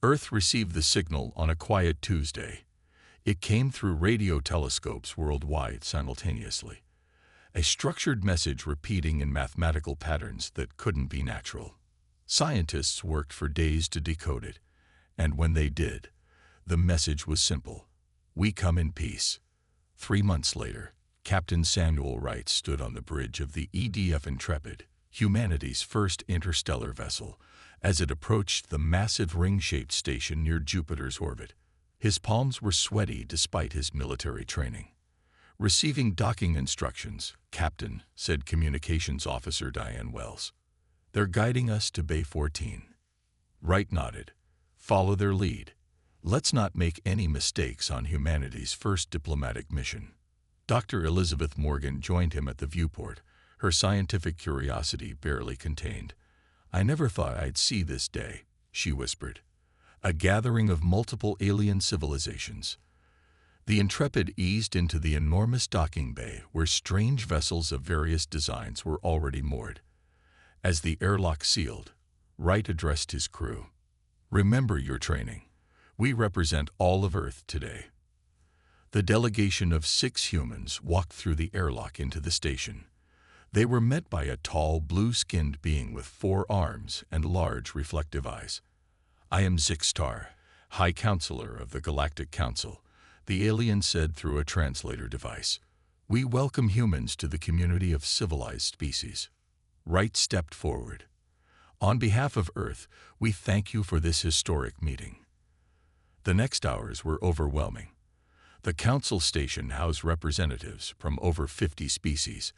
Earth received the signal on a quiet Tuesday. It came through radio telescopes worldwide simultaneously, a structured message repeating in mathematical patterns that couldn't be natural. Scientists worked for days to decode it, and when they did, the message was simple: we come in peace. 3 months later, Captain Samuel Wright stood on the bridge of the EDF Intrepid, humanity's first interstellar vessel, as it approached the massive ring-shaped station near Jupiter's orbit. His palms were sweaty despite his military training. Receiving docking instructions, Captain, said Communications Officer Diane Wells. They're guiding us to Bay 14. Wright nodded. Follow their lead. Let's not make any mistakes on humanity's first diplomatic mission. Dr. Elizabeth Morgan joined him at the viewport, her scientific curiosity barely contained. I never thought I'd see this day, she whispered. A gathering of multiple alien civilizations. The Intrepid eased into the enormous docking bay where strange vessels of various designs were already moored. As the airlock sealed, Wright addressed his crew. Remember your training. We represent all of Earth today. The delegation of 6 humans walked through the airlock into the station. They were met by a tall, blue-skinned being with 4 arms and large, reflective eyes. I am Zixtar, High Counselor of the Galactic Council, the alien said through a translator device. We welcome humans to the community of civilized species. Wright stepped forward. On behalf of Earth, we thank you for this historic meeting. The next hours were overwhelming. The council station housed representatives from over 50 species.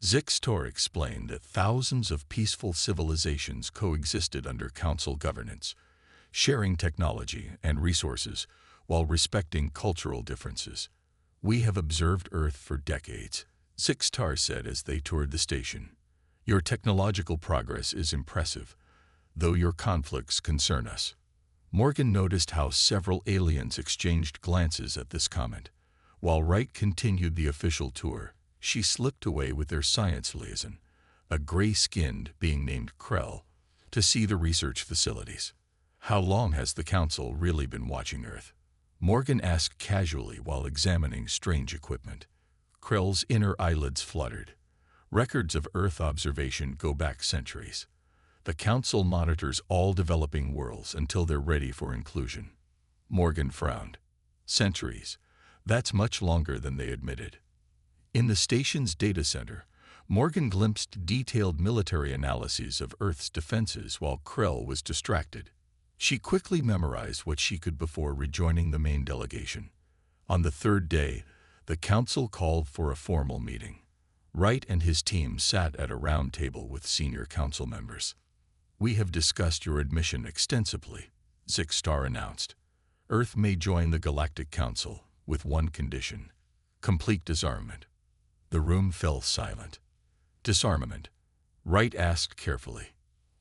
Zixtar explained that thousands of peaceful civilizations coexisted under council governance, sharing technology and resources while respecting cultural differences. We have observed Earth for decades, Zixtar said as they toured the station. Your technological progress is impressive, though your conflicts concern us. Morgan noticed how several aliens exchanged glances at this comment. While Wright continued the official tour, she slipped away with their science liaison, a gray-skinned being named Krell, to see the research facilities. How long has the council really been watching Earth? Morgan asked casually while examining strange equipment. Krell's inner eyelids fluttered. Records of Earth observation go back centuries. The council monitors all developing worlds until they're ready for inclusion. Morgan frowned. Centuries. That's much longer than they admitted. In the station's data center, Morgan glimpsed detailed military analyses of Earth's defenses while Krell was distracted. She quickly memorized what she could before rejoining the main delegation. On the 3rd day, the council called for a formal meeting. Wright and his team sat at a round table with senior council members. We have discussed your admission extensively, Zixtar announced. Earth may join the Galactic Council with one condition: complete disarmament. The room fell silent. Disarmament? Wright asked carefully.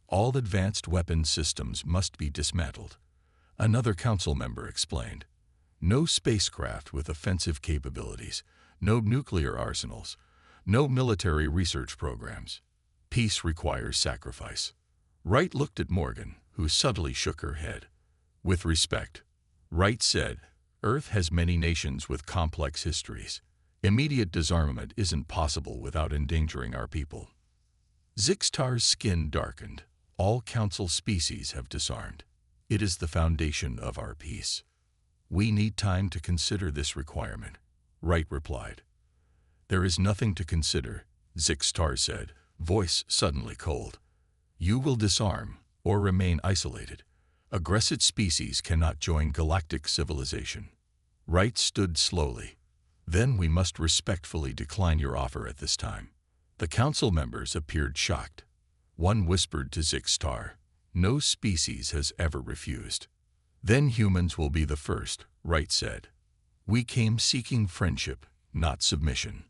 All advanced weapon systems must be dismantled. Another council member explained. No spacecraft with offensive capabilities, no nuclear arsenals, no military research programs. Peace requires sacrifice. Wright looked at Morgan, who subtly shook her head. With respect, Wright said, Earth has many nations with complex histories. Immediate disarmament isn't possible without endangering our people. Zixtar's skin darkened. All council species have disarmed. It is the foundation of our peace. We need time to consider this requirement, Wright replied. There is nothing to consider, Zixtar said, voice suddenly cold. You will disarm or remain isolated. Aggressive species cannot join galactic civilization. Wright stood slowly. Then we must respectfully decline your offer at this time. The council members appeared shocked. One whispered to Zixtar, no species has ever refused. Then humans will be the first, Wright said. We came seeking friendship, not submission.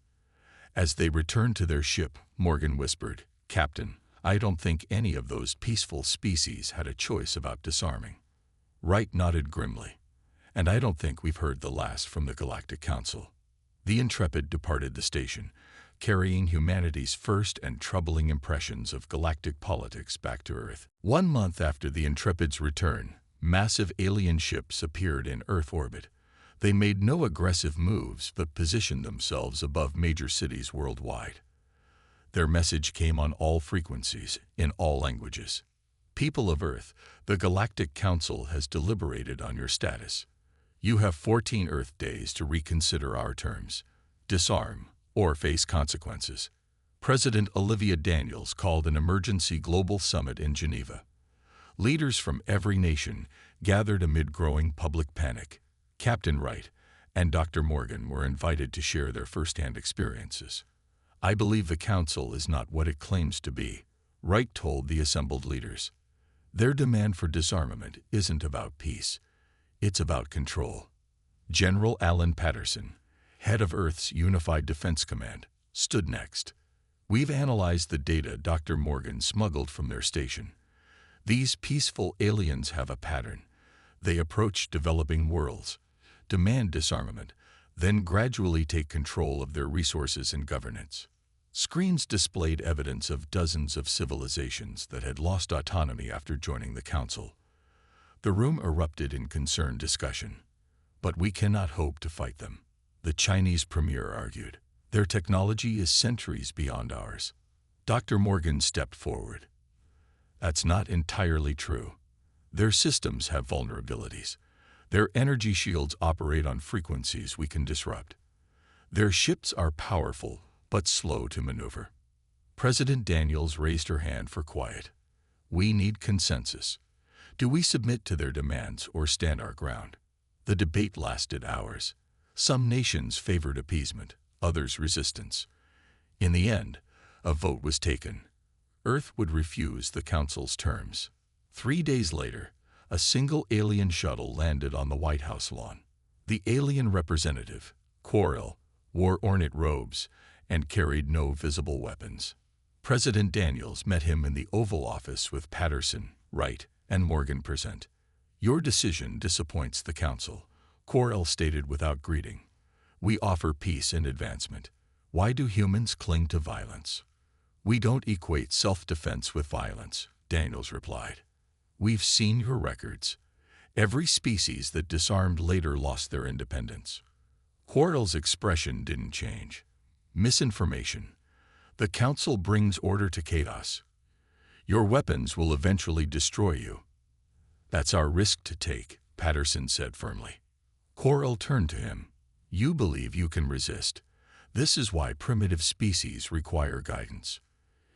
As they returned to their ship, Morgan whispered, Captain, I don't think any of those peaceful species had a choice about disarming. Wright nodded grimly. And I don't think we've heard the last from the Galactic Council. The Intrepid departed the station, carrying humanity's first and troubling impressions of galactic politics back to Earth. 1 month after the Intrepid's return, Massive alien ships appeared in Earth orbit. They made no aggressive moves but positioned themselves above major cities worldwide. Their message came on all frequencies, in all languages. People of Earth, the Galactic Council has deliberated on your status. You have 14 Earth days to reconsider our terms, disarm, or face consequences. President Olivia Daniels called an emergency global summit in Geneva. Leaders from every nation gathered amid growing public panic. Captain Wright and Dr. Morgan were invited to share their first-hand experiences. I believe the Council is not what it claims to be, Wright told the assembled leaders. Their demand for disarmament isn't about peace. It's about control. General Alan Patterson, head of Earth's Unified Defense Command, stood next. We've analyzed the data Dr. Morgan smuggled from their station. These peaceful aliens have a pattern. They approach developing worlds, demand disarmament, then gradually take control of their resources and governance. Screens displayed evidence of dozens of civilizations that had lost autonomy after joining the Council. The room erupted in concerned discussion. But we cannot hope to fight them, the Chinese premier argued. Their technology is centuries beyond ours. Dr. Morgan stepped forward. That's not entirely true. Their systems have vulnerabilities. Their energy shields operate on frequencies we can disrupt. Their ships are powerful, but slow to maneuver. President Daniels raised her hand for quiet. We need consensus. Do we submit to their demands or stand our ground? The debate lasted hours. Some nations favored appeasement, others resistance. In the end, a vote was taken. Earth would refuse the Council's terms. 3 days later, a single alien shuttle landed on the White House lawn. The alien representative, Quorrell, wore ornate robes and carried no visible weapons. President Daniels met him in the Oval Office with Patterson, Wright, and Morgan present. Your decision disappoints the Council, Quorrell stated without greeting. We offer peace and advancement. Why do humans cling to violence? We don't equate self-defense with violence, Daniels replied. We've seen your records. Every species that disarmed later lost their independence. Quorrell's expression didn't change. Misinformation. The Council brings order to chaos. Your weapons will eventually destroy you. That's our risk to take, Patterson said firmly. Quorrell turned to him. You believe you can resist. This is why primitive species require guidance.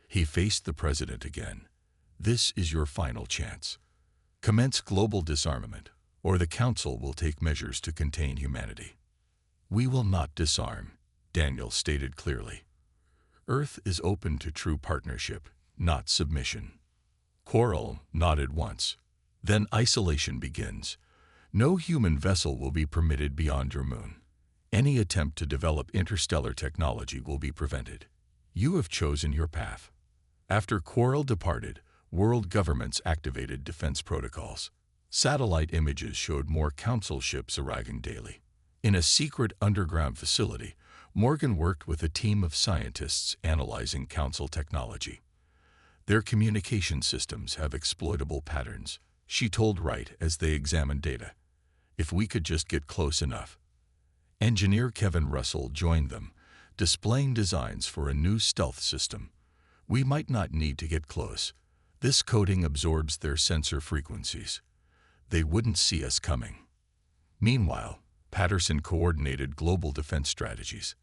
He faced the president again. This is your final chance. Commence global disarmament, or the Council will take measures to contain humanity. We will not disarm, Daniels stated clearly. Earth is open to true partnership, not submission. Quorrell nodded once. Then isolation begins. No human vessel will be permitted beyond your moon. Any attempt to develop interstellar technology will be prevented. You have chosen your path. After Quorrell departed, world governments activated defense protocols. Satellite images showed more Council ships arriving daily. In a secret underground facility, Morgan worked with a team of scientists analyzing Council technology. Their communication systems have exploitable patterns, she told Wright as they examined data. If we could just get close enough. Engineer Kevin Russell joined them, displaying designs for a new stealth system. We might not need to get close. This coating absorbs their sensor frequencies. They wouldn't see us coming. Meanwhile, Patterson coordinated global defense strategies.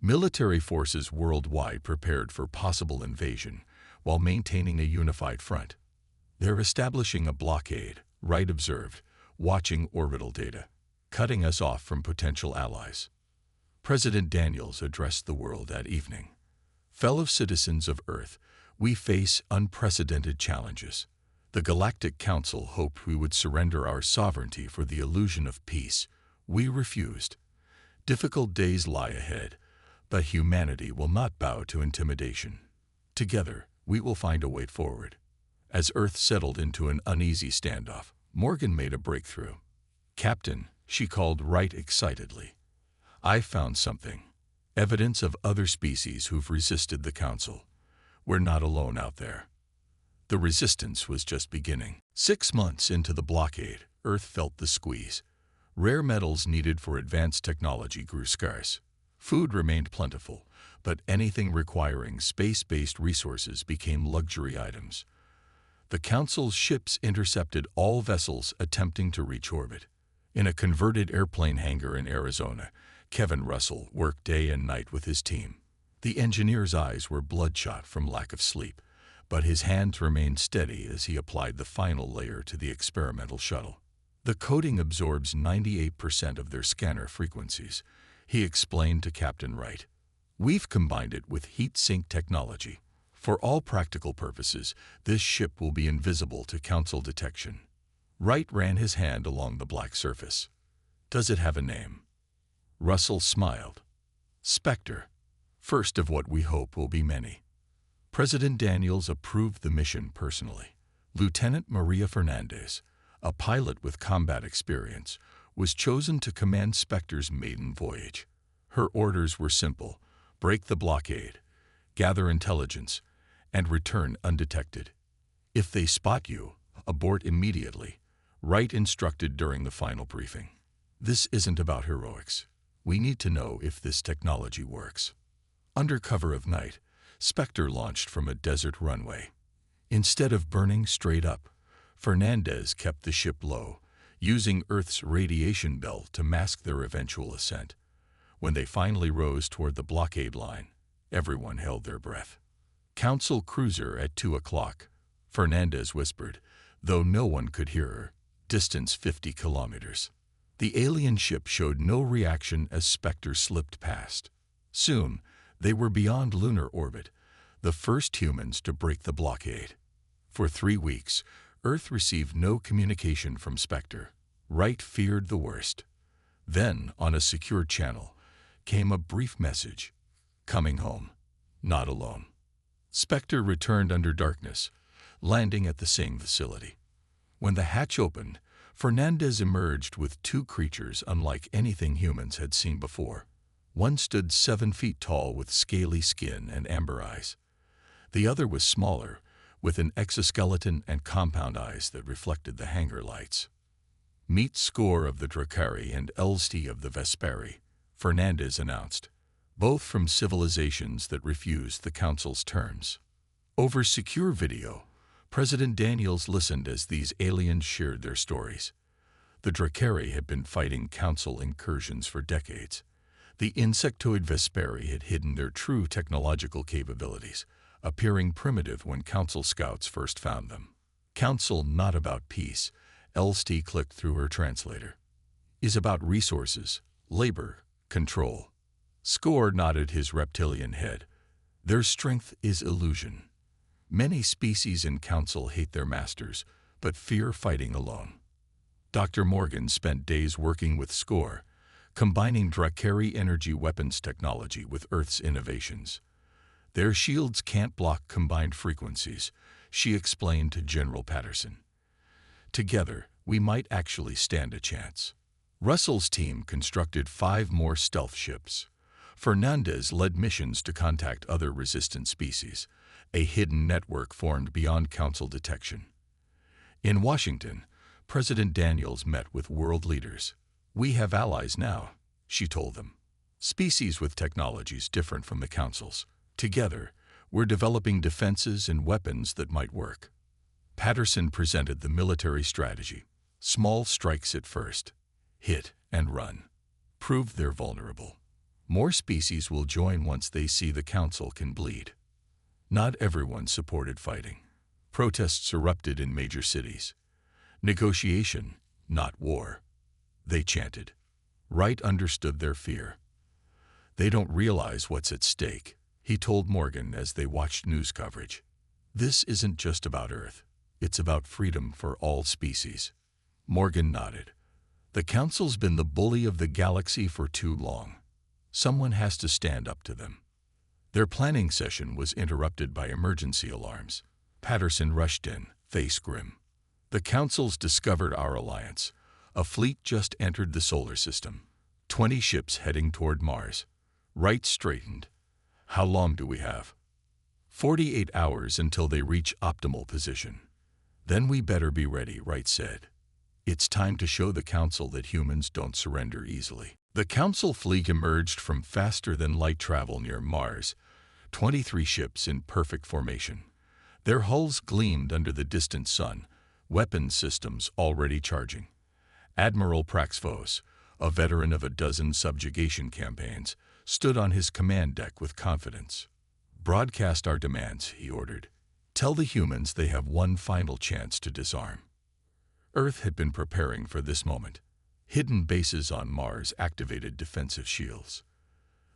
Military forces worldwide prepared for possible invasion while maintaining a unified front. They're establishing a blockade, Wright observed, watching orbital data, cutting us off from potential allies. President Daniels addressed the world that evening. Fellow citizens of Earth, we face unprecedented challenges. The Galactic Council hoped we would surrender our sovereignty for the illusion of peace. We refused. Difficult days lie ahead, but humanity will not bow to intimidation. Together, we will find a way forward. As Earth settled into an uneasy standoff, Morgan made a breakthrough. Captain, she called Wright excitedly. I found something. Evidence of other species who've resisted the Council. We're not alone out there. The resistance was just beginning. 6 months into the blockade, Earth felt the squeeze. Rare metals needed for advanced technology grew scarce. Food remained plentiful, but anything requiring space-based resources became luxury items. The Council's ships intercepted all vessels attempting to reach orbit. In a converted airplane hangar in Arizona, Kevin Russell worked day and night with his team. The engineer's eyes were bloodshot from lack of sleep, but his hands remained steady as he applied the final layer to the experimental shuttle. The coating absorbs 98% of their scanner frequencies, he explained to Captain Wright. We've combined it with heat sink technology. For all practical purposes, this ship will be invisible to Council detection. Wright ran his hand along the black surface. Does it have a name? Russell smiled. Spectre. First of what we hope will be many. President Daniels approved the mission personally. Lieutenant Maria Fernandez, a pilot with combat experience, was chosen to command Spectre's maiden voyage. Her orders were simple: break the blockade, gather intelligence, and return undetected. If they spot you, abort immediately, Wright instructed during the final briefing. This isn't about heroics. We need to know if this technology works. Under cover of night, Spectre launched from a desert runway. Instead of burning straight up, Fernandez kept the ship low, using Earth's radiation belt to mask their eventual ascent. When they finally rose toward the blockade line, everyone held their breath. Council cruiser at 2 o'clock, Fernandez whispered, though no one could hear her, distance 50 kilometers. The alien ship showed no reaction as Spectre slipped past. Soon, they were beyond lunar orbit, the first humans to break the blockade. For 3 weeks, Earth received no communication from Spectre. Wright feared the worst. Then, on a secure channel, came a brief message: coming home, not alone. Spectre returned under darkness, landing at the same facility. When the hatch opened, Fernandez emerged with 2 creatures unlike anything humans had seen before. One stood 7 feet tall with scaly skin and amber eyes. The other was smaller, with an exoskeleton and compound eyes that reflected the hangar lights. Meet Score of the Dracari and Elsti of the Vesperi, Fernandez announced, both from civilizations that refused the Council's terms. Over secure video, President Daniels listened as these aliens shared their stories. The Dracari had been fighting Council incursions for decades. The insectoid Vesperi had hidden their true technological capabilities, appearing primitive when Council scouts first found them. Council not about peace, Elsti clicked through her translator. Is about resources, labor, control. Score nodded his reptilian head. Their strength is illusion. Many species in Council hate their masters, but fear fighting alone. Dr. Morgan spent days working with Score, combining Dracari energy weapons technology with Earth's innovations. Their shields can't block combined frequencies, she explained to General Patterson. Together, we might actually stand a chance. Russell's team constructed 5 more stealth ships. Fernandez led missions to contact other resistant species, a hidden network formed beyond Council detection. In Washington, President Daniels met with world leaders. We have allies now, she told them. Species with technologies different from the Council's. Together, we're developing defenses and weapons that might work. Patterson presented the military strategy. Small strikes at first. Hit and run. Prove they're vulnerable. More species will join once they see the Council can bleed. Not everyone supported fighting. Protests erupted in major cities. Negotiation, not war. They chanted. Wright understood their fear. They don't realize what's at stake, he told Morgan as they watched news coverage. This isn't just about Earth. It's about freedom for all species. Morgan nodded. The Council's been the bully of the galaxy for too long. Someone has to stand up to them. Their planning session was interrupted by emergency alarms. Patterson rushed in, face grim. The Council's discovered our alliance. A fleet just entered the solar system. 20 ships heading toward Mars. Wright straightened. How long do we have? 48 hours until they reach optimal position. Then we better be ready, Wright said. It's time to show the Council that humans don't surrender easily. The Council fleet emerged from faster-than-light travel near Mars, 23 ships in perfect formation. Their hulls gleamed under the distant sun, weapons systems already charging. Admiral Praxvos, a veteran of a dozen subjugation campaigns, stood on his command deck with confidence. "Broadcast our demands," he ordered. "Tell the humans they have one final chance to disarm." Earth had been preparing for this moment. Hidden bases on Mars activated defensive shields.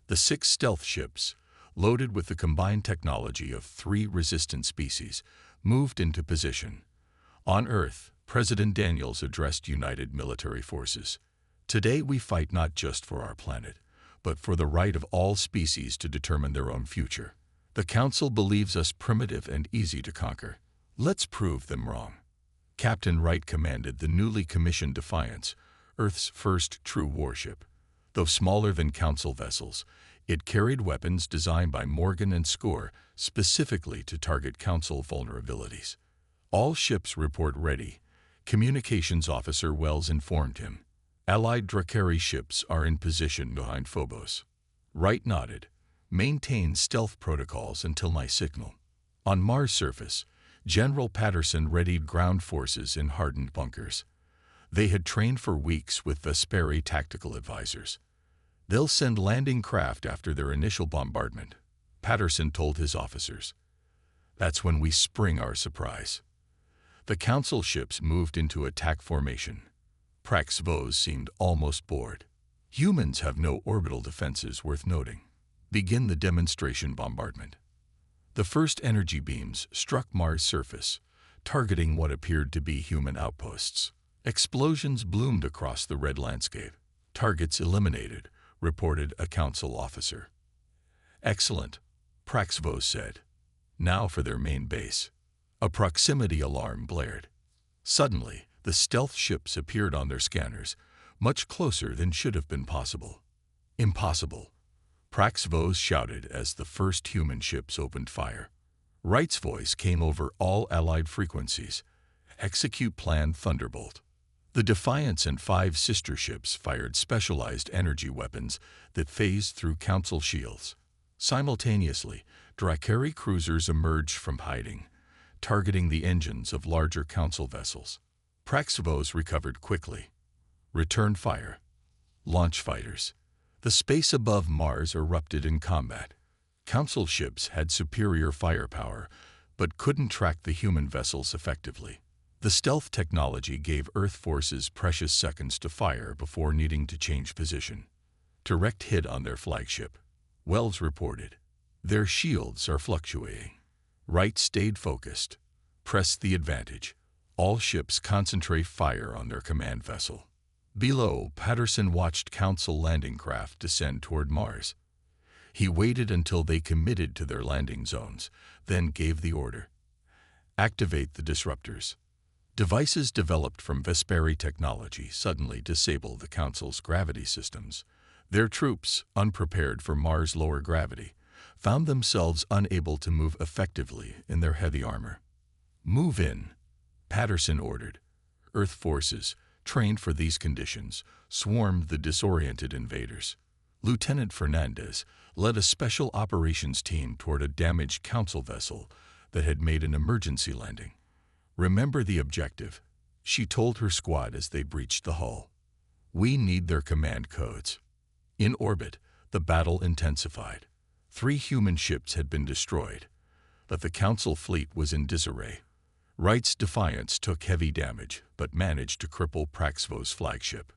The 6 stealth ships, loaded with the combined technology of 3 resistant species, moved into position. On Earth, President Daniels addressed united military forces. "Today we fight not just for our planet, but for the right of all species to determine their own future. The Council believes us primitive and easy to conquer. Let's prove them wrong." Captain Wright commanded the newly commissioned Defiance, Earth's first true warship. Though smaller than Council vessels, it carried weapons designed by Morgan and Score specifically to target Council vulnerabilities. "All ships report ready," Communications Officer Wells informed him. "Allied Drakari ships are in position behind Phobos." Wright nodded. "Maintain stealth protocols until my signal." On Mars' surface, General Patterson readied ground forces in hardened bunkers. They had trained for weeks with Vesperi tactical advisors. "They'll send landing craft after their initial bombardment," Patterson told his officers. "That's when we spring our surprise." The Council ships moved into attack formation. Praxvos seemed almost bored. "Humans have no orbital defenses worth noting. Begin the demonstration bombardment." The first energy beams struck Mars' surface, targeting what appeared to be human outposts. Explosions bloomed across the red landscape. "Targets eliminated," reported a Council officer. "Excellent," Praxvos said. "Now for their main base." A proximity alarm blared. Suddenly, the stealth ships appeared on their scanners, much closer than should have been possible. "Impossible," Praxvos shouted as the first human ships opened fire. Wright's voice came over all Allied frequencies. "Execute Plan Thunderbolt." The Defiance and 5 sister ships fired specialized energy weapons that phased through Council shields. Simultaneously, Drakari cruisers emerged from hiding, targeting the engines of larger Council vessels. Praxvos recovered quickly. "Return fire." Launch fighters. The space above Mars erupted in combat. Council ships had superior firepower, but couldn't track the human vessels effectively. The stealth technology gave Earth forces precious seconds to fire before needing to change position. Direct hit on their flagship, Wells reported. "Their shields are fluctuating." Wright stayed focused. "Press the advantage. All ships concentrate fire on their command vessel." Below, Patterson watched Council landing craft descend toward Mars. He waited until they committed to their landing zones, then gave the order. "Activate the disruptors." Devices developed from Vesperi technology suddenly disabled the Council's gravity systems. Their troops, unprepared for Mars' lower gravity, found themselves unable to move effectively in their heavy armor. "Move in," Patterson ordered. Earth forces, trained for these conditions, swarmed the disoriented invaders. Lieutenant Fernandez led a special operations team toward a damaged Council vessel that had made an emergency landing. "Remember the objective," she told her squad as they breached the hull. "We need their command codes." In orbit, the battle intensified. 3 human ships had been destroyed, but the Council fleet was in disarray. Wright's Defiance took heavy damage, but managed to cripple Praxvos' flagship.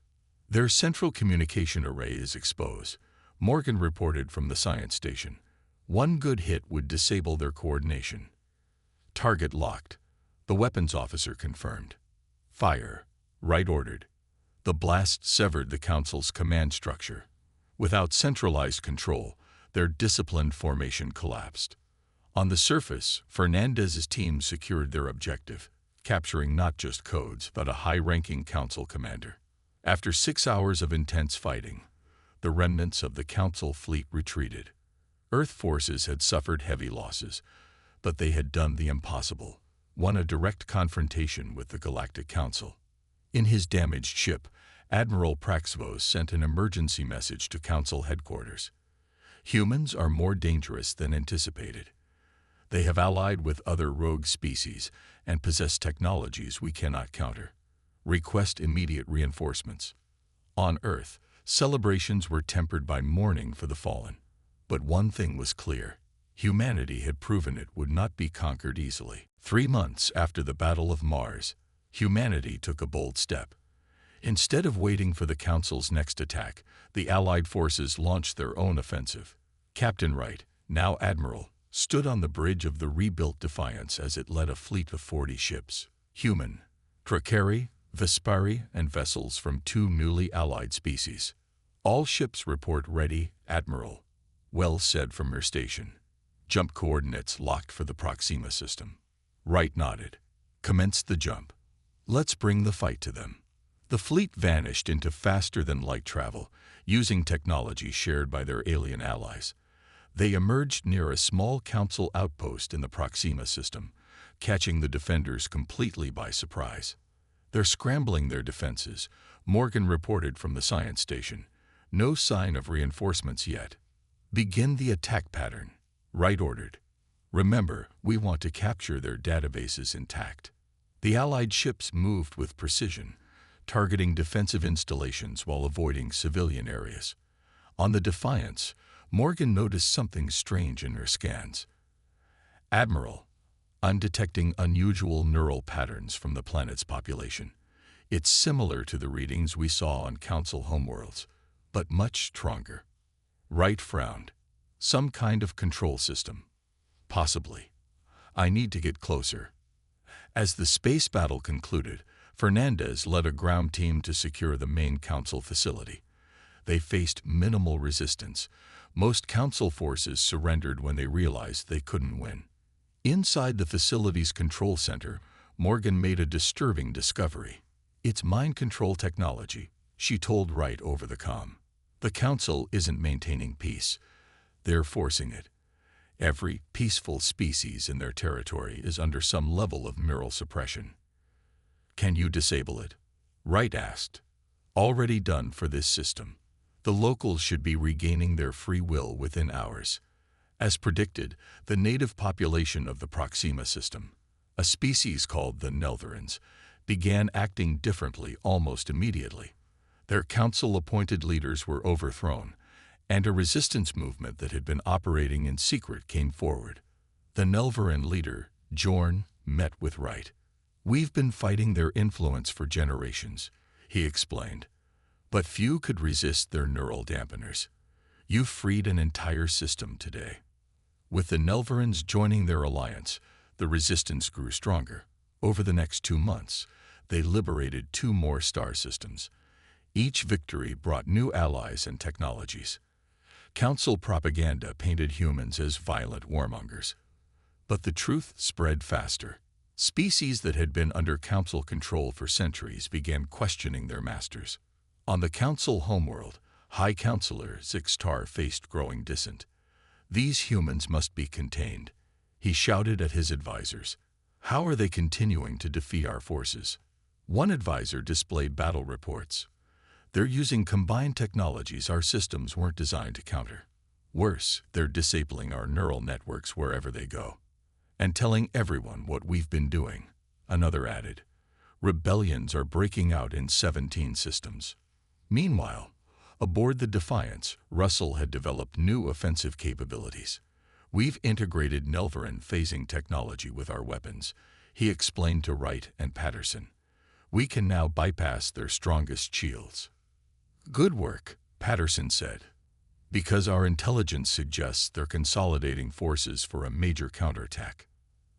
"Their central communication array is exposed," Morgan reported from the science station. "One good hit would disable their coordination." "Target locked," the weapons officer confirmed. "Fire," Wright ordered. The blast severed the Council's command structure. Without centralized control, their disciplined formation collapsed. On the surface, Fernandez's team secured their objective, capturing not just codes, but a high-ranking Council commander. After 6 hours of intense fighting, the remnants of the Council fleet retreated. Earth forces had suffered heavy losses, But they had done the impossible, won a direct confrontation with the Galactic Council. In his damaged ship, Admiral Praxvos sent an emergency message to Council headquarters. Humans are more dangerous than anticipated. They have allied with other rogue species and possess technologies we cannot counter. Request immediate reinforcements. On Earth, celebrations were tempered by mourning for the fallen. But one thing was clear. Humanity had proven it would not be conquered easily. 3 months after the Battle of Mars, humanity took a bold step. Instead of waiting for the Council's next attack, the Allied forces launched their own offensive. Captain Wright, now Admiral, stood on the bridge of the rebuilt Defiance as it led a fleet of 40 ships. Human, Tracheri, Vespari, and vessels from 2 newly allied species. All ships report ready, Admiral. Well said from her station. Jump coordinates locked for the Proxima system. Wright nodded. Commence the jump. Let's bring the fight to them. The fleet vanished into faster-than-light travel, using technology shared by their alien allies. They emerged near a small Council outpost in the Proxima system, catching the defenders completely by surprise. They're scrambling their defenses, Morgan reported from the science station. No sign of reinforcements yet. Begin the attack pattern, Wright ordered. Remember, we want to capture their databases intact. The Allied ships moved with precision, targeting defensive installations while avoiding civilian areas. On the Defiance, Morgan noticed something strange in her scans. Admiral, I'm detecting unusual neural patterns from the planet's population. It's similar to the readings we saw on Council homeworlds, but much stronger. Wright frowned. Some kind of control system. Possibly. I need to get closer. As the space battle concluded, Fernandez led a ground team to secure the main Council facility. They faced minimal resistance. Most Council forces surrendered when they realized they couldn't win. Inside the facility's control center, Morgan made a disturbing discovery. It's mind control technology, she told Wright over the comm. The Council isn't maintaining peace. They're forcing it. Every peaceful species in their territory is under some level of neural suppression. Can you disable it? Wright asked. Already done for this system. The locals should be regaining their free will within hours. As predicted, the native population of the Proxima system, a species called the Nelverans, began acting differently almost immediately. Their Council-appointed leaders were overthrown, and a resistance movement that had been operating in secret came forward. The Nelveran leader, Jorn, met with Wright. We've been fighting their influence for generations, he explained. But few could resist their neural dampeners. You've freed an entire system today. With the Nelverans joining their alliance, the resistance grew stronger. Over the next 2 months, they liberated 2 more star systems. Each victory brought new allies and technologies. Council propaganda painted humans as violent warmongers. But the truth spread faster. Species that had been under Council control for centuries began questioning their masters. On the Council homeworld, High Counselor Zixtar faced growing dissent. These humans must be contained, he shouted at his advisors. How are they continuing to defy our forces? One advisor displayed battle reports. They're using combined technologies our systems weren't designed to counter. Worse, they're disabling our neural networks wherever they go. And telling everyone what we've been doing, another added. Rebellions are breaking out in 17 systems. Meanwhile, aboard the Defiance, Russell had developed new offensive capabilities. We've integrated Nelveran phasing technology with our weapons, he explained to Wright and Patterson. We can now bypass their strongest shields. Good work, Patterson said. Because our intelligence suggests they're consolidating forces for a major counterattack.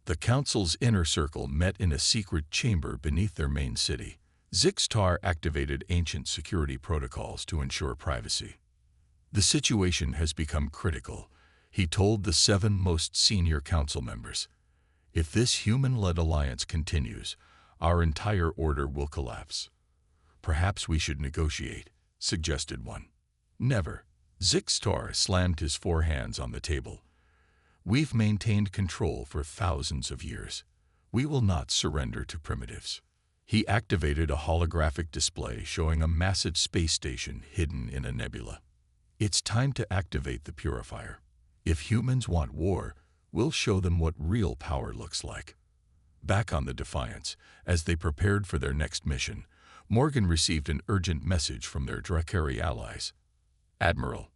The Council's inner circle met in a secret chamber beneath their main city. Zixtar activated ancient security protocols to ensure privacy. The situation has become critical, he told the 7 most senior Council members. If this human-led alliance continues, our entire order will collapse. Perhaps we should negotiate, suggested one. Never. Zixtar slammed his 4 hands on the table. We've maintained control for thousands of years. We will not surrender to primitives. He activated a holographic display showing a massive space station hidden in a nebula. It's time to activate the purifier. If humans want war, we'll show them what real power looks like. Back on the Defiance, as they prepared for their next mission, Morgan received an urgent message from their Drakari allies. "Admiral,"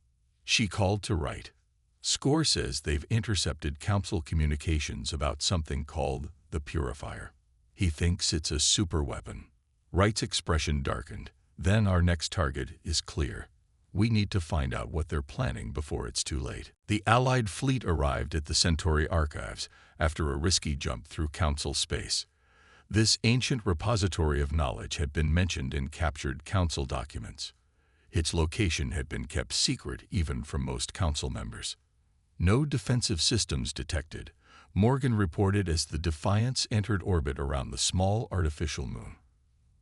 she called to Wright. "Score says they've intercepted Council communications about something called the Purifier. He thinks it's a superweapon." Wright's expression darkened. "Then our next target is clear. We need to find out what they're planning before it's too late." The Allied fleet arrived at the Centauri archives after a risky jump through Council space. This ancient repository of knowledge had been mentioned in captured Council documents. Its location had been kept secret even from most Council members. "No defensive systems detected," Morgan reported as the Defiance entered orbit around the small artificial moon.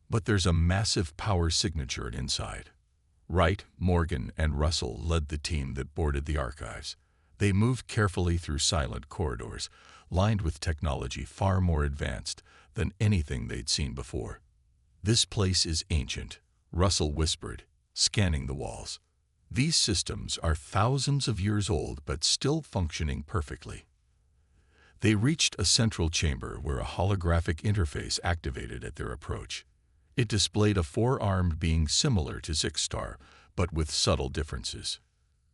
"But there's a massive power signature inside." Wright, Morgan, and Russell led the team that boarded the archives. They moved carefully through silent corridors, lined with technology far more advanced than anything they'd seen before. "This place is ancient," Russell whispered, scanning the walls. "These systems are thousands of years old but still functioning perfectly." They reached a central chamber where a holographic interface activated at their approach. It displayed a four-armed being similar to Zixtar, but with subtle differences.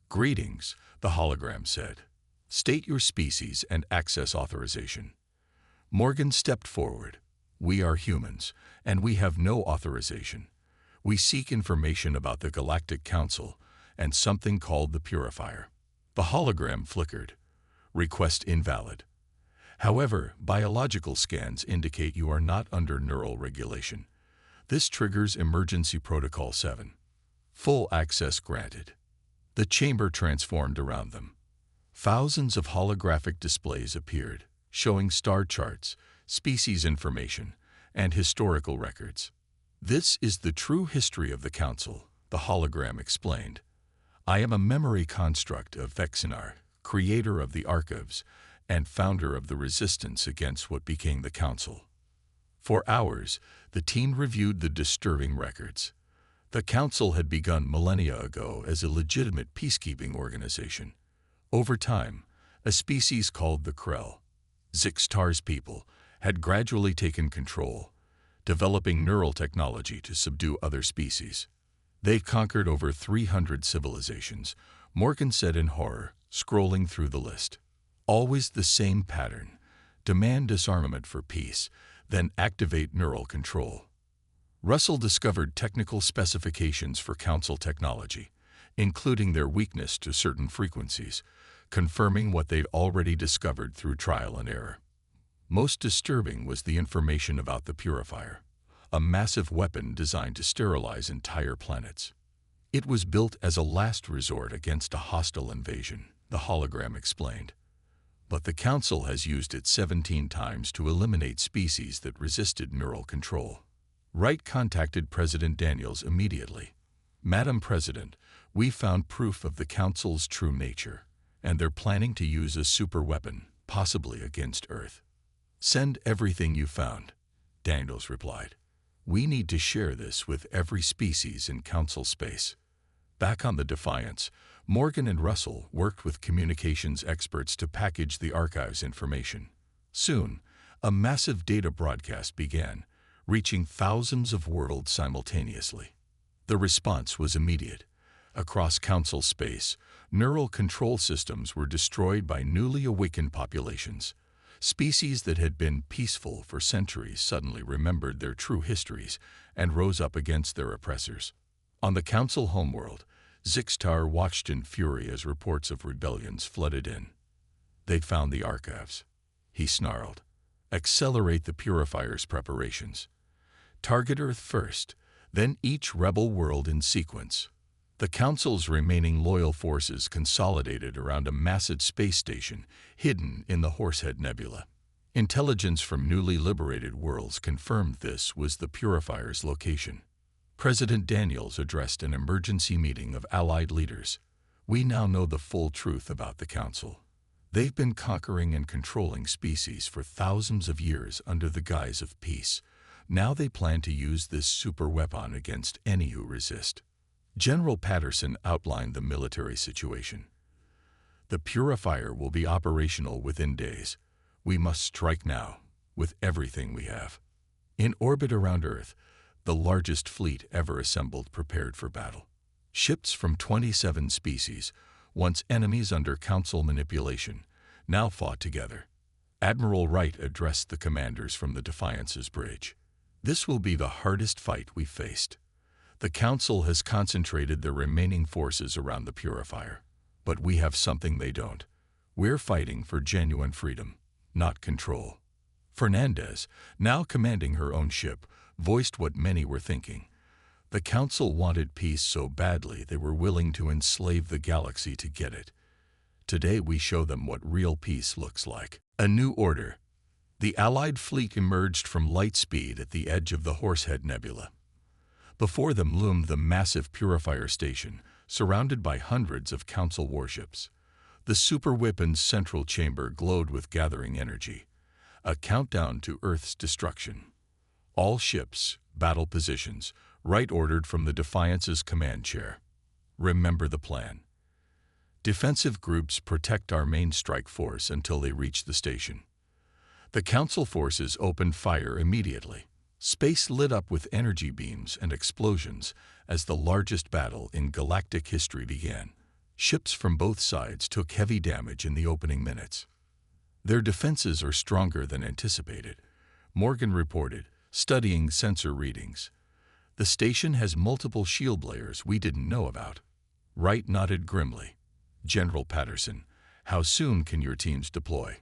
"Greetings," the hologram said. "State your species and access authorization." Morgan stepped forward. "We are humans, and we have no authorization. We seek information about the Galactic Council and something called the Purifier." The hologram flickered. "Request invalid. However, biological scans indicate you are not under neural regulation. This triggers Emergency Protocol 7. Full access granted." The chamber transformed around them. Thousands of holographic displays appeared, showing star charts, species information, and historical records. "This is the true history of the Council," the hologram explained. "I am a memory construct of Vexinar, creator of the Archives, and founder of the resistance against what became the Council." For hours, the team reviewed the disturbing records. The Council had begun millennia ago as a legitimate peacekeeping organization. Over time, a species called the Krell, Zixtar's people, had gradually taken control, developing neural technology to subdue other species. "They've conquered over 300 civilizations," Morgan said in horror, scrolling through the list. "Always the same pattern. Demand disarmament for peace, then activate neural control." Russell discovered technical specifications for Council technology, including their weakness to certain frequencies, confirming what they'd already discovered through trial and error. Most disturbing was the information about the Purifier, a massive weapon designed to sterilize entire planets. "It was built as a last resort against a hostile invasion," the hologram explained. "But the Council has used it 17 times to eliminate species that resisted neural control." Wright contacted President Daniels immediately. "Madam President, we found proof of the Council's true nature, and they're planning to use a superweapon, possibly against Earth." "Send everything you found," Daniels replied. "We need to share this with every species in Council space." Back on the Defiance, Morgan and Russell worked with communications experts to package the archive's information. Soon, a massive data broadcast began, reaching thousands of worlds simultaneously. The response was immediate. Across Council space, neural control systems were destroyed by newly awakened populations. Species that had been peaceful for centuries suddenly remembered their true histories and rose up against their oppressors. On the Council homeworld, Zixtar watched in fury as reports of rebellions flooded in. "They'd found the archives," he snarled. "Accelerate the Purifier's preparations. Target Earth first, then each rebel world in sequence." The Council's remaining loyal forces consolidated around a massive space station hidden in the Horsehead Nebula. Intelligence from newly liberated worlds confirmed this was the Purifier's location. President Daniels addressed an emergency meeting of Allied leaders. "We now know the full truth about the Council. They've been conquering and controlling species for thousands of years under the guise of peace. Now they plan to use this super weapon against any who resist. General Patterson outlined the military situation. The Purifier will be operational within days. We must strike now, with everything we have. In orbit around Earth, the largest fleet ever assembled prepared for battle. Ships from 27 species, once enemies under Council manipulation, now fought together. Admiral Wright addressed the commanders from the Defiance's bridge. This will be the hardest fight we've faced. The Council has concentrated their remaining forces around the Purifier. But we have something they don't. We're fighting for genuine freedom, not control. Fernandez, now commanding her own ship, voiced what many were thinking. The Council wanted peace so badly they were willing to enslave the galaxy to get it. Today we show them what real peace looks like. A new order. The Allied fleet emerged from light speed at the edge of the Horsehead Nebula. Before them loomed the massive Purifier Station, surrounded by hundreds of Council warships. The super weapon's central chamber glowed with gathering energy, a countdown to Earth's destruction. All ships, battle positions, Wright ordered from the Defiance's command chair. Remember the plan. Defensive groups protect our main strike force until they reach the station. The Council forces opened fire immediately. Space lit up with energy beams and explosions as the largest battle in galactic history began. Ships from both sides took heavy damage in the opening minutes. Their defenses are stronger than anticipated, Morgan reported, studying sensor readings. The station has multiple shield layers we didn't know about. Wright nodded grimly. General Patterson, how soon can your teams deploy?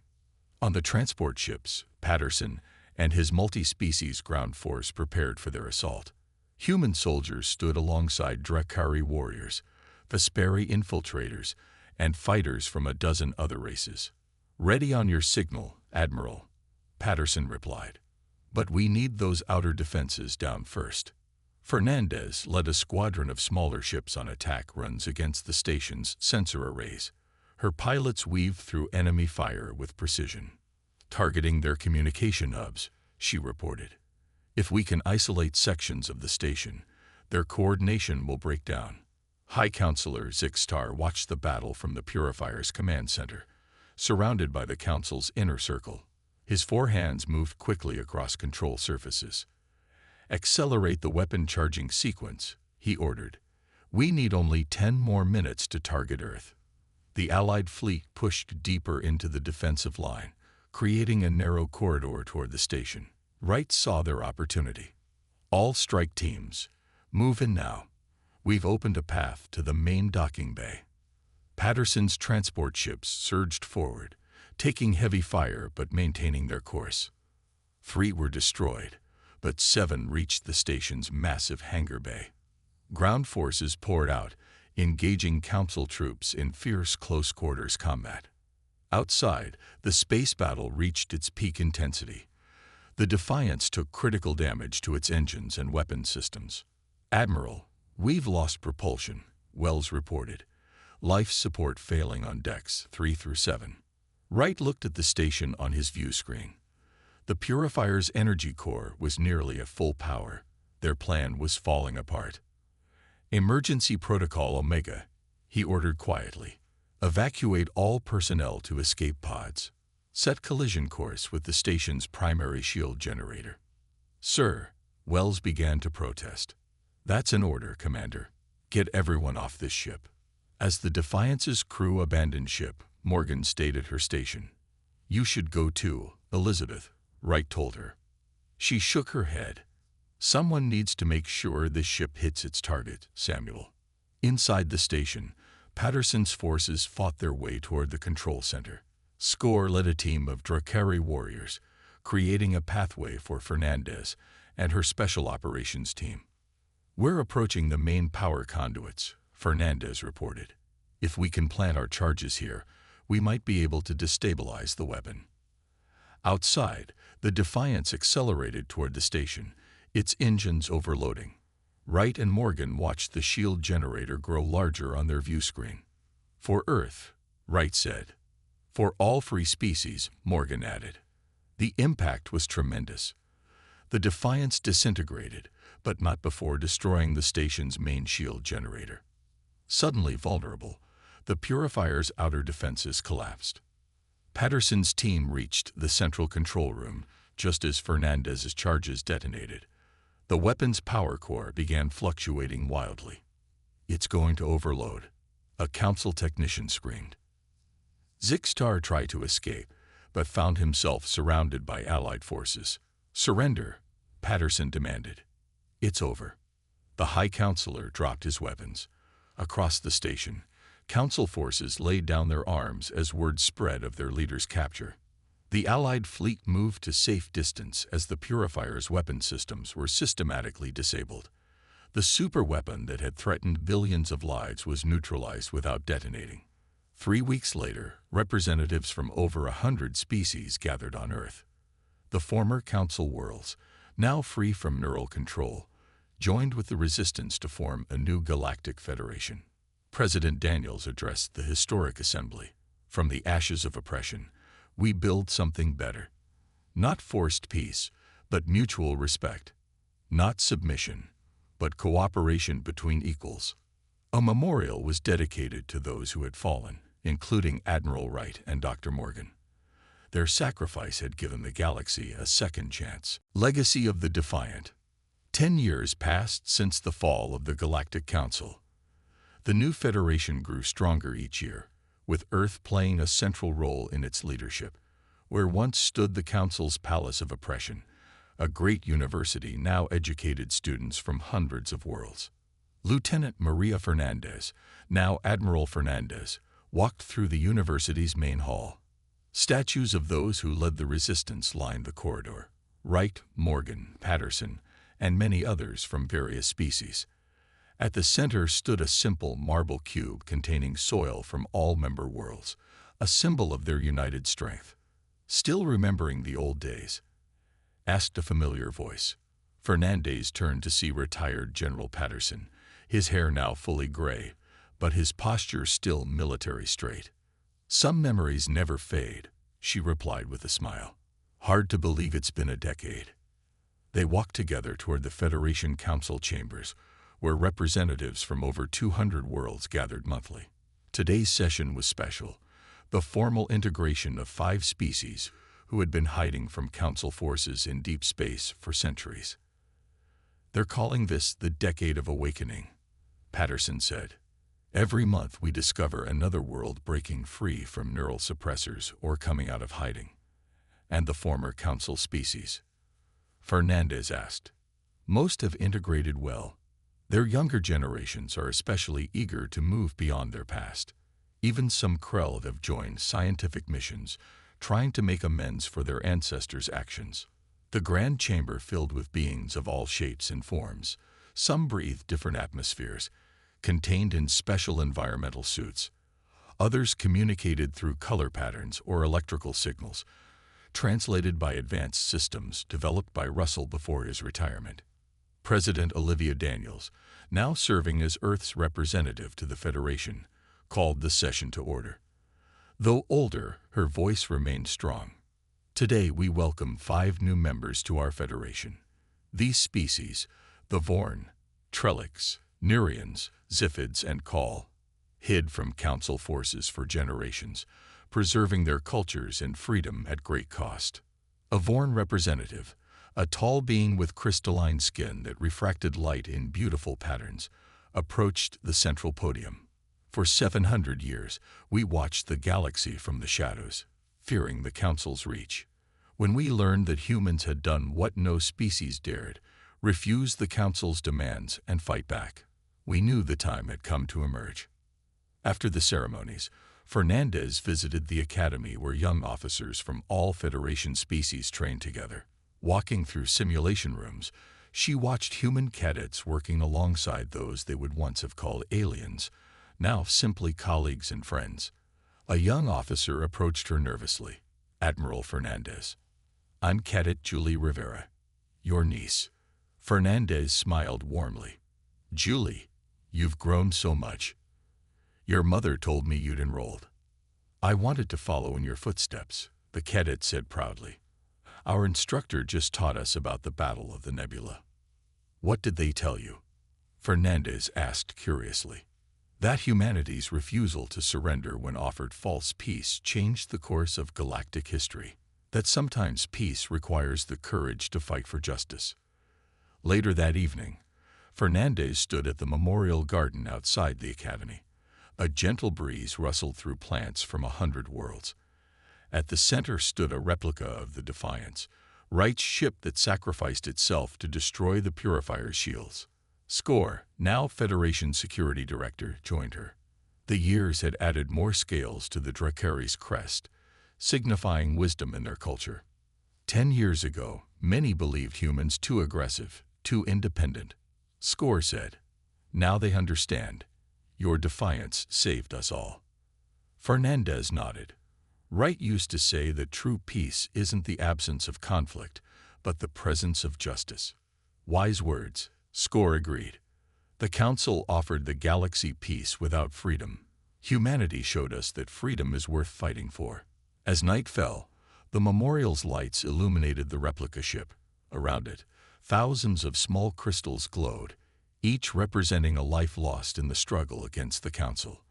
On the transport ships, Patterson and his multi-species ground force prepared for their assault. Human soldiers stood alongside Drakari warriors, Vesperi infiltrators, and fighters from a dozen other races. Ready on your signal, Admiral, Patterson replied. But we need those outer defenses down first. Fernandez led a squadron of smaller ships on attack runs against the station's sensor arrays. Her pilots weaved through enemy fire with precision, targeting their communication hubs, she reported. If we can isolate sections of the station, their coordination will break down. High Counselor Zixtar watched the battle from the Purifier's command center, surrounded by the Council's inner circle. His 4 hands moved quickly across control surfaces. Accelerate the weapon charging sequence, he ordered. We need only 10 more minutes to target Earth. The Allied fleet pushed deeper into the defensive line, creating a narrow corridor toward the station. Wright saw their opportunity. All strike teams, move in now. We've opened a path to the main docking bay. Patterson's transport ships surged forward, taking heavy fire but maintaining their course. 3 were destroyed, but 7 reached the station's massive hangar bay. Ground forces poured out, engaging Council troops in fierce close-quarters combat. Outside, the space battle reached its peak intensity. The Defiance took critical damage to its engines and weapons systems. Admiral, we've lost propulsion, Wells reported. Life support failing on decks 3 through 7. Wright looked at the station on his view screen. The Purifier's energy core was nearly at full power. Their plan was falling apart. Emergency Protocol Omega, he ordered quietly. Evacuate all personnel to escape pods. Set collision course with the station's primary shield generator. Sir, Wells began to protest. That's an order, Commander. Get everyone off this ship. As the Defiance's crew abandoned ship, Morgan stayed at her station. You should go too, Elizabeth, Wright told her. She shook her head. Someone needs to make sure this ship hits its target, Samuel. Inside the station, Patterson's forces fought their way toward the control center. Score led a team of Drakari warriors, creating a pathway for Fernandez and her special operations team. We're approaching the main power conduits, Fernandez reported. If we can plant our charges here, we might be able to destabilize the weapon. Outside, the Defiance accelerated toward the station, its engines overloading. Wright and Morgan watched the shield generator grow larger on their view screen. For Earth, Wright said. For all free species, Morgan added. The impact was tremendous. The Defiance disintegrated, but not before destroying the station's main shield generator. Suddenly vulnerable, the Purifier's outer defenses collapsed. Patterson's team reached the central control room just as Fernandez's charges detonated. The weapon's power core began fluctuating wildly. "It's going to overload," a council technician screamed. Zixtar tried to escape, but found himself surrounded by Allied forces. "Surrender," Patterson demanded. "It's over." The High Counselor dropped his weapons. Across the station, Council forces laid down their arms as word spread of their leader's capture. The Allied fleet moved to safe distance as the Purifier's weapon systems were systematically disabled. The superweapon that had threatened billions of lives was neutralized without detonating. 3 weeks later, representatives from over 100 species gathered on Earth. The former Council worlds, now free from neural control, joined with the Resistance to form a new Galactic Federation. President Daniels addressed the historic assembly. "From the ashes of oppression, we build something better. Not forced peace, but mutual respect. Not submission, but cooperation between equals." A memorial was dedicated to those who had fallen, including Admiral Wright and Dr. Morgan. Their sacrifice had given the galaxy a second chance. Legacy of the Defiant. 10 years passed since the fall of the Galactic Council. The new Federation grew stronger each year, with Earth playing a central role in its leadership. Where once stood the Council's palace of oppression, a great university now educated students from hundreds of worlds. Lieutenant Maria Fernandez, now Admiral Fernandez, walked through the university's main hall. Statues of those who led the resistance lined the corridor. Wright, Morgan, Patterson, and many others from various species. At the center stood a simple marble cube containing soil from all member worlds, a symbol of their united strength. "Still remembering the old days?" asked a familiar voice. Fernandez turned to see retired General Patterson, his hair now fully gray, but his posture still military straight. "Some memories never fade," she replied with a smile. "Hard to believe it's been a decade." They walked together toward the Federation Council chambers, where representatives from over 200 worlds gathered monthly. Today's session was special, the formal integration of 5 species who had been hiding from Council forces in deep space for centuries. "They're calling this the Decade of Awakening," Patterson said. "Every month we discover another world breaking free from neural suppressors or coming out of hiding." "And the former Council species?" Fernandez asked. "Most have integrated well. Their younger generations are especially eager to move beyond their past. Even some Krell have joined scientific missions, trying to make amends for their ancestors' actions." The grand chamber filled with beings of all shapes and forms. Some breathed different atmospheres, contained in special environmental suits. Others communicated through color patterns or electrical signals, translated by advanced systems developed by Russell before his retirement. President Olivia Daniels, now serving as Earth's representative to the Federation, called the session to order. Though older, her voice remained strong. "Today we welcome 5 new members to our Federation. These species, the Vorn, Trellix, Neurians, Ziphids, and Call, hid from Council forces for generations, preserving their cultures and freedom at great cost. A Vorn representative, a tall being with crystalline skin that refracted light in beautiful patterns, approached the central podium. For 700 years, we watched the galaxy from the shadows, fearing the Council's reach. When we learned that humans had done what no species dared, refuse the Council's demands and fight back, we knew the time had come to emerge." After the ceremonies, Fernandez visited the academy where young officers from all Federation species trained together. Walking through simulation rooms, she watched human cadets working alongside those they would once have called aliens, now simply colleagues and friends. A young officer approached her nervously. "Admiral Fernandez. I'm Cadet Julie Rivera, your niece." Fernandez smiled warmly. "Julie, you've grown so much. Your mother told me you'd enrolled." "I wanted to follow in your footsteps," the cadet said proudly. "Our instructor just taught us about the Battle of the Nebula." "What did they tell you?" Fernandez asked curiously. "That humanity's refusal to surrender when offered false peace changed the course of galactic history. That sometimes peace requires the courage to fight for justice." Later that evening, Fernandez stood at the memorial garden outside the academy. A gentle breeze rustled through plants from 100 worlds. At the center stood a replica of the Defiance, Wright's ship that sacrificed itself to destroy the Purifier's shields. Score, now Federation Security Director, joined her. The years had added more scales to the Drakkari's crest, signifying wisdom in their culture. 10 years ago, many believed humans too aggressive, too independent. Score said, "Now they understand. Your defiance saved us all." Fernandez nodded. Wright used to say that true peace isn't the absence of conflict, but the presence of justice. Wise words, Score agreed. The Council offered the galaxy peace without freedom. Humanity showed us that freedom is worth fighting for. As night fell, the memorial's lights illuminated the replica ship. Around it, thousands of small crystals glowed, each representing a life lost in the struggle against the Council.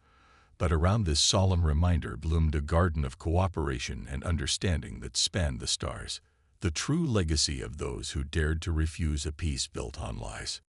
But around this solemn reminder bloomed a garden of cooperation and understanding that spanned the stars, the true legacy of those who dared to refuse a peace built on lies.